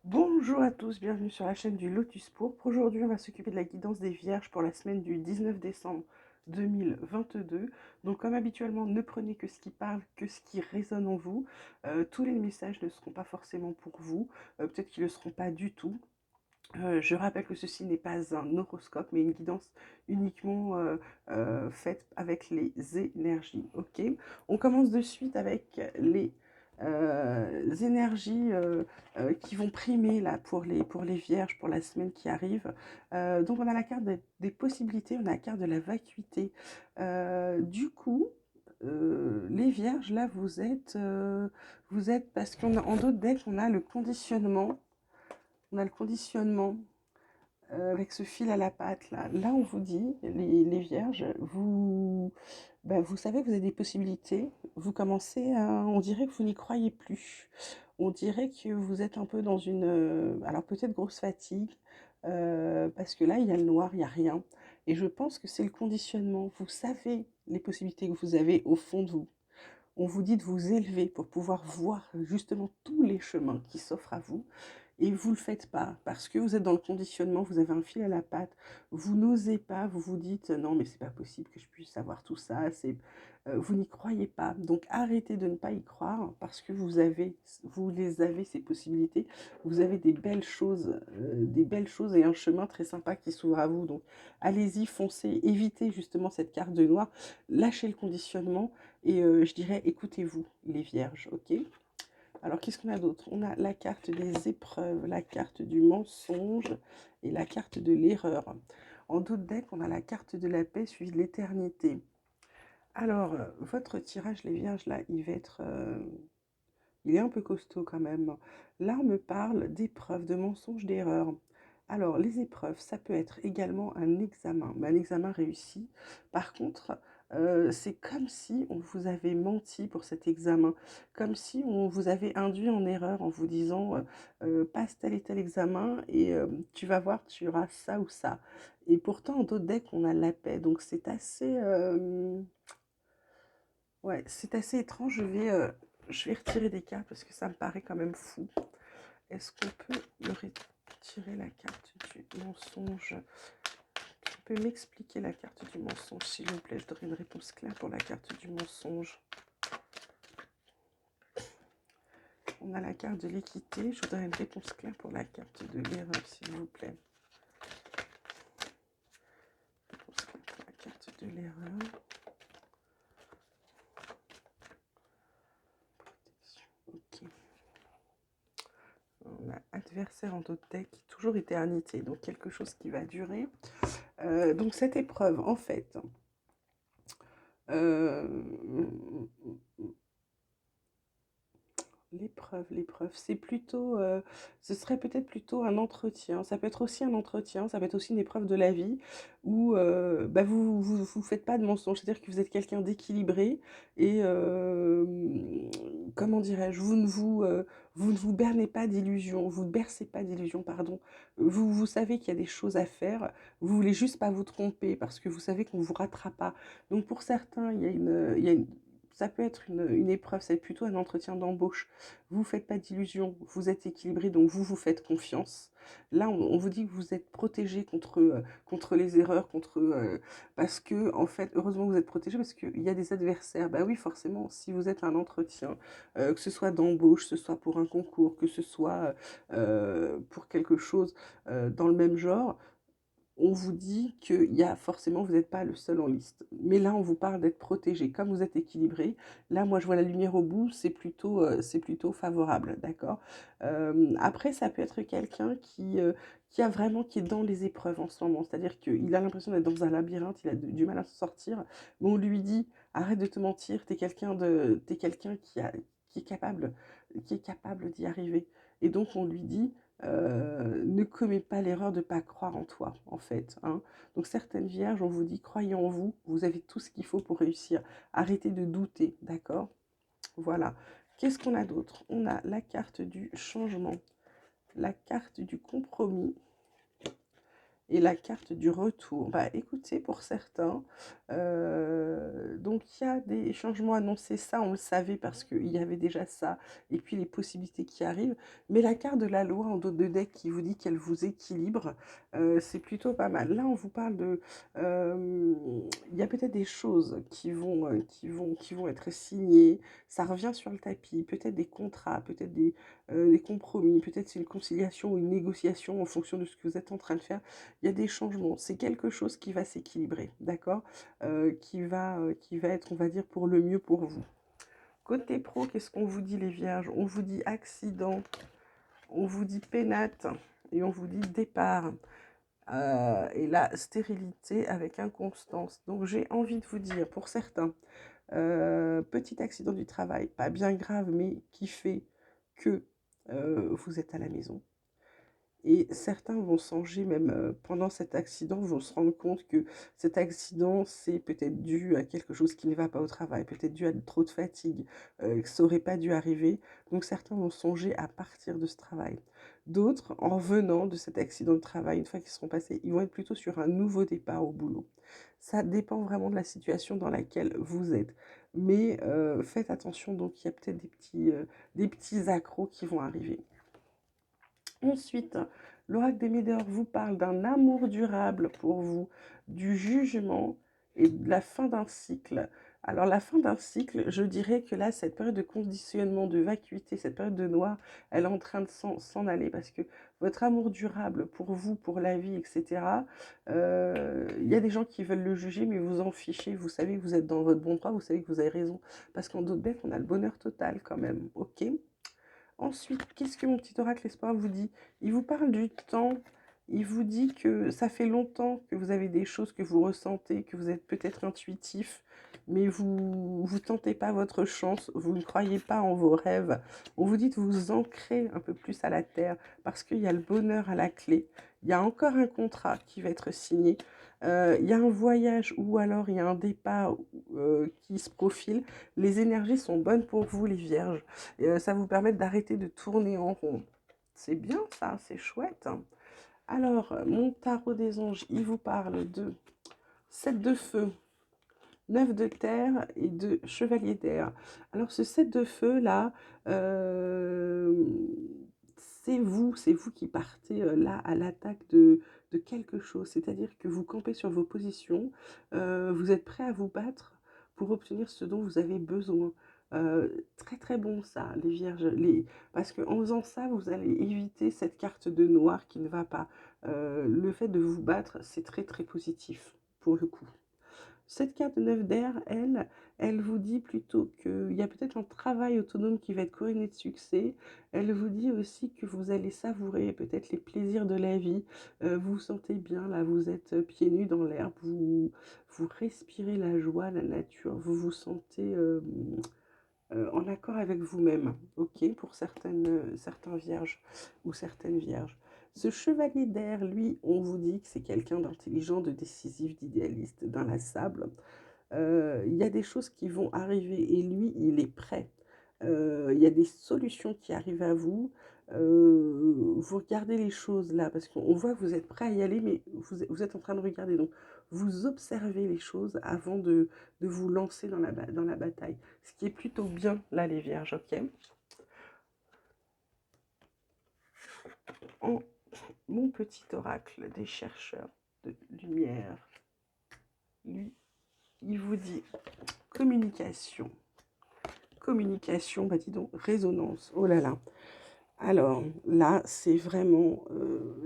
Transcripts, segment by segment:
Bonjour à tous, bienvenue sur la chaîne du Lotus Pourpre. Aujourd'hui, on va s'occuper de la guidance des Vierges pour la semaine du 19 décembre 2022. Donc, comme habituellement, ne prenez que ce qui parle, que ce qui résonne en vous. Tous les messages ne seront pas forcément pour vous, peut-être qu'ils ne le seront pas du tout. Je rappelle que ceci n'est pas un horoscope, mais une guidance uniquement faite avec les énergies. Ok, on commence de suite avec les énergies qui vont primer là pour les vierges pour la semaine qui arrive. Donc on a la carte des possibilités, on a la carte de la vacuité. Du coup, les vierges là, vous êtes parce qu'en d'autres decks on a le conditionnement. On a le conditionnement avec ce fil à la patte là. Là, on vous dit, les vierges, vous savez que vous avez des possibilités. Vous commencez à, on dirait que vous n'y croyez plus. On dirait que vous êtes un peu dans une, alors peut-être grosse fatigue, parce que là, il y a le noir, il n'y a rien. Et je pense que c'est le conditionnement. Vous savez les possibilités que vous avez au fond de vous. On vous dit de vous élever pour pouvoir voir justement tous les chemins qui s'offrent à vous. Et vous ne le faites pas parce que vous êtes dans le conditionnement, vous avez un fil à la patte, vous n'osez pas, vous vous dites non mais c'est pas possible que je puisse savoir tout ça, vous n'y croyez pas. Donc arrêtez de ne pas y croire parce que vous les avez ces possibilités, vous avez des belles choses et un chemin très sympa qui s'ouvre à vous. Donc allez-y, foncez, évitez justement cette carte de noir, lâchez le conditionnement et je dirais écoutez-vous les vierges, ok? Alors, qu'est-ce qu'on a d'autre? On a la carte des épreuves, la carte du mensonge et la carte de l'erreur. En d'autres decks, on a la carte de la paix suivie de l'éternité. Alors, votre tirage, les vierges, là, il est un peu costaud quand même. Là, on me parle d'épreuves, de mensonges, d'erreurs. Alors, les épreuves, ça peut être également un examen, mais un examen réussi. Par contre, c'est comme si on vous avait menti pour cet examen, comme si on vous avait induit en erreur en vous disant passe tel et tel examen et tu vas voir, tu auras ça ou ça. Et pourtant, en d'autres decks, on a la paix. Donc, c'est assez, ouais, c'est assez étrange. Je vais retirer des cartes parce que ça me paraît quand même fou. Est-ce qu'on peut me retirer la carte du mensonge? Tu peux m'expliquer la carte du mensonge, s'il vous plaît? Je donnerai une réponse claire pour la carte du mensonge. On a la carte de l'équité. Je voudrais une réponse claire pour la carte de l'erreur, s'il vous plaît. Réponse claire pour la carte de l'erreur. Ok. On a adversaire en d'autres decks, toujours éternité, donc quelque chose qui va durer. Donc cette épreuve, en fait, euh, l'épreuve, c'est plutôt, ce serait peut-être plutôt un entretien. Ça peut être aussi un entretien, ça peut être aussi une épreuve de la vie où vous faites pas de mensonges. C'est-à-dire que vous êtes quelqu'un d'équilibré et comment dirais-je, vous ne vous bernez pas d'illusions, vous ne bercez pas d'illusions, pardon. Vous savez qu'il y a des choses à faire, vous voulez juste pas vous tromper parce que vous savez qu'on vous ratera pas. Donc pour certains, ça peut être une épreuve, c'est plutôt un entretien d'embauche. Vous ne faites pas d'illusions, vous êtes équilibré, donc vous faites confiance. Là, on vous dit que vous êtes protégé contre les erreurs, parce que, en fait, heureusement vous êtes protégé parce qu'il y a des adversaires. Bah oui, forcément, si vous êtes un entretien, que ce soit d'embauche, que ce soit pour un concours, que ce soit pour quelque chose dans le même genre, on vous dit qu'il y a forcément, vous n'êtes pas le seul en liste. Mais là, on vous parle d'être protégé. Comme vous êtes équilibré, là, moi, je vois la lumière au bout, c'est plutôt favorable, d'accord. Après, ça peut être quelqu'un qui a vraiment, qui est dans les épreuves en ce moment. C'est-à-dire qu'il a l'impression d'être dans un labyrinthe, il a du mal à s'en sortir. Mais on lui dit, arrête de te mentir, t'es quelqu'un qui est capable d'y arriver. Et donc, on lui dit, ne commets pas l'erreur de ne pas croire en toi, en fait, hein. Donc certaines vierges, on vous dit, croyez en vous, vous avez tout ce qu'il faut pour réussir. Arrêtez de douter, d'accord? Voilà. Qu'est-ce qu'on a d'autre? On a la carte du changement, la carte du compromis et la carte du retour. Bah, écoutez, pour certains, donc il y a des changements annoncés, ça on le savait parce qu'il y avait déjà ça, et puis les possibilités qui arrivent. Mais la carte de la loi en dos de deck qui vous dit qu'elle vous équilibre, c'est plutôt pas mal. Là, on vous parle de, il y a peut-être des choses qui vont être signées. Ça revient sur le tapis. Peut-être des contrats, peut-être des compromis, peut-être c'est une conciliation ou une négociation en fonction de ce que vous êtes en train de faire. Il y a des changements. C'est quelque chose qui va s'équilibrer, d'accord? Qui va être, on va dire, pour le mieux pour vous. Côté pro, qu'est-ce qu'on vous dit les vierges? On vous dit accident, on vous dit pénate et on vous dit départ. Et la stérilité avec inconstance. Donc j'ai envie de vous dire, pour certains, petit accident du travail, pas bien grave, mais qui fait que vous êtes à la maison. Et certains vont songer, même pendant cet accident, vont se rendre compte que cet accident, c'est peut-être dû à quelque chose qui ne va pas au travail, peut-être dû à trop de fatigue, que ça n'aurait pas dû arriver. Donc certains vont songer à partir de ce travail. D'autres, en revenant de cet accident de travail, une fois qu'ils seront passés, ils vont être plutôt sur un nouveau départ au boulot. Ça dépend vraiment de la situation dans laquelle vous êtes. Mais faites attention, donc il y a peut-être des petits accros qui vont arriver. Ensuite, l'oracle des Médéors vous parle d'un amour durable pour vous, du jugement et de la fin d'un cycle. Alors la fin d'un cycle, je dirais que là, cette période de conditionnement, de vacuité, cette période de noir, elle est en train de s'en aller parce que votre amour durable pour vous, pour la vie, etc., il y a des gens qui veulent le juger, mais vous en fichez, vous savez que vous êtes dans votre bon droit, vous savez que vous avez raison. Parce qu'en d'autres decks, on a le bonheur total quand même, ok? Ensuite, qu'est-ce que mon petit oracle espoir vous dit? Il vous parle du temps. Il vous dit que ça fait longtemps que vous avez des choses que vous ressentez, que vous êtes peut-être intuitif, mais vous tentez pas votre chance, vous ne croyez pas en vos rêves. On vous dit de vous ancrer un peu plus à la terre parce qu'il y a le bonheur à la clé. Il y a encore un contrat qui va être signé. Il y a un voyage ou alors il y a un départ qui se profile. Les énergies sont bonnes pour vous, les vierges. Et ça vous permet d'arrêter de tourner en rond. C'est bien ça, c'est chouette. Alors, mon tarot des anges, il vous parle de 7 de feu, 9 de terre et de chevalier d'air. Alors, ce 7 de feu là, c'est vous qui partez là à l'attaque de quelque chose. C'est-à-dire que vous campez sur vos positions, vous êtes prêt à vous battre pour obtenir ce dont vous avez besoin. Très très bon ça, les vierges. Parce qu'en faisant ça, vous allez éviter cette carte de noir qui ne va pas. Le fait de vous battre, c'est très très positif pour le coup. Cette carte de 9 d'air, elle vous dit plutôt qu'il y a peut-être un travail autonome qui va être couronné de succès. Elle vous dit aussi que vous allez savourer peut-être les plaisirs de la vie. Vous vous sentez bien, là, vous êtes pieds nus dans l'herbe, vous respirez la joie, la nature, vous vous sentez en accord avec vous-même, ok, pour certains vierges ou certaines vierges. Ce chevalier d'air, lui, on vous dit que c'est quelqu'un d'intelligent, de décisif, d'idéaliste, d'inlassable. Il y a des choses qui vont arriver et lui, il est prêt. Il y a des solutions qui arrivent à vous. Vous regardez les choses là, parce qu'on voit que vous êtes prêt à y aller, mais vous êtes en train de regarder. Donc, vous observez les choses avant de vous lancer dans la bataille. Ce qui est plutôt bien là, les vierges, ok? En mon petit oracle des chercheurs de lumière, lui, il vous dit communication. Communication, bah dis donc, résonance. Oh là là. Alors là, c'est vraiment,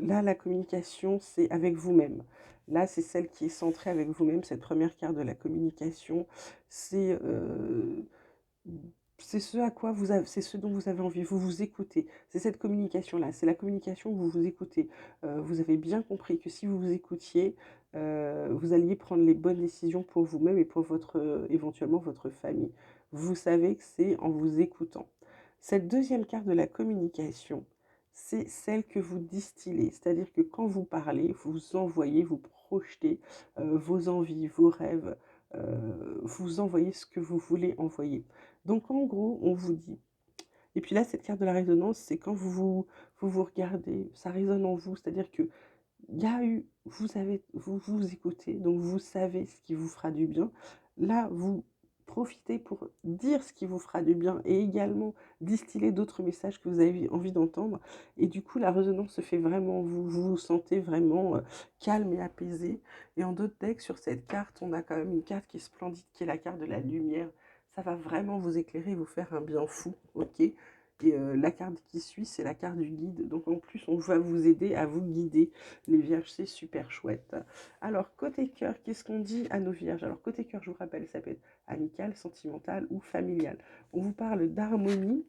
là, la communication, c'est avec vous-même. Là, c'est celle qui est centrée avec vous-même, cette première carte de la communication. C'est c'est ce à quoi vous avez, c'est ce dont vous avez envie, vous vous écoutez. C'est cette communication-là, c'est la communication où vous vous écoutez. Vous avez bien compris que si vous vous écoutiez, vous alliez prendre les bonnes décisions pour vous-même et pour éventuellement votre famille. Vous savez que c'est en vous écoutant. Cette deuxième carte de la communication, c'est celle que vous distillez. C'est-à-dire que quand vous parlez, vous envoyez, vous projetez vos envies, vos rêves, vous envoyez ce que vous voulez envoyer. Donc en gros, on vous dit, et puis là, cette carte de la résonance, c'est quand vous regardez, ça résonne en vous, c'est-à-dire que il y a eu, vous écoutez, donc vous savez ce qui vous fera du bien. Là, vous profitez pour dire ce qui vous fera du bien et également distiller d'autres messages que vous avez envie d'entendre. Et du coup, la résonance se fait vraiment, vous vous sentez vraiment calme et apaisé. Et en d'autres decks, sur cette carte, on a quand même une carte qui est splendide, qui est la carte de la lumière. Ça va vraiment vous éclairer, vous faire un bien fou, ok? Et la carte qui suit, c'est la carte du guide. Donc en plus, on va vous aider à vous guider, les vierges, c'est super chouette. Alors, côté cœur, qu'est-ce qu'on dit à nos vierges? Alors, côté cœur, je vous rappelle, ça peut être amical, sentimental ou familial. On vous parle d'harmonie,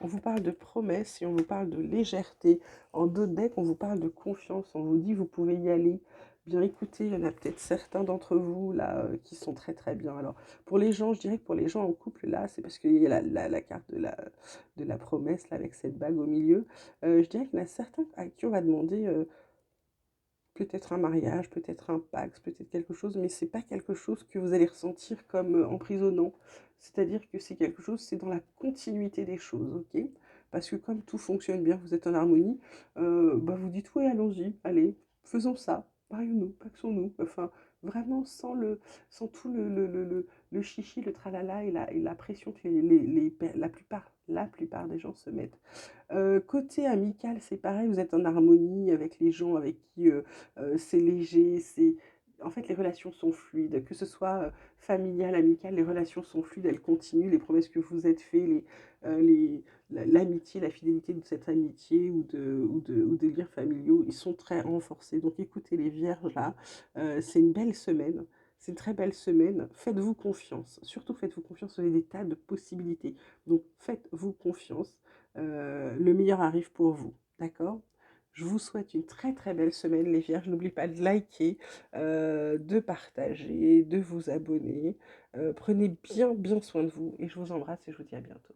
on vous parle de promesses et on vous parle de légèreté. En d'autres decks, on vous parle de confiance. On vous dit, vous pouvez y aller. Bien écoutez, il y en a peut-être certains d'entre vous là qui sont très très bien. Alors, pour les gens, je dirais que pour les gens en couple, là, c'est parce qu'il y a la carte de la promesse là, avec cette bague au milieu. Je dirais qu'il y en a certains à qui on va demander peut-être un mariage, peut-être un Pax, peut-être quelque chose, mais c'est pas quelque chose que vous allez ressentir comme emprisonnant. C'est-à-dire que c'est quelque chose, c'est dans la continuité des choses, ok? Parce que comme tout fonctionne bien, vous êtes en harmonie, bah vous dites oui, allons-y, allez, faisons ça, marions-nous, paxons-nous, enfin, vraiment sans tout le chichi, le tralala et la pression que la plupart des gens se mettent. Côté amical, c'est pareil, vous êtes en harmonie avec les gens avec qui c'est léger, c'est... En fait, les relations sont fluides, que ce soit familial, amical, les relations sont fluides, elles continuent, les promesses que vous êtes faites, l'amitié, la fidélité de cette amitié ou des liens familiaux, ils sont très renforcés. Donc écoutez les vierges là, c'est une belle semaine. C'est une très belle semaine. Faites-vous confiance. Surtout faites-vous confiance. Vous avez des tas de possibilités. Donc faites-vous confiance. Le meilleur arrive pour vous. D'accord? Je vous souhaite une très très belle semaine les vierges. N'oubliez pas de liker, de partager, de vous abonner. Prenez bien bien soin de vous et je vous embrasse et je vous dis à bientôt.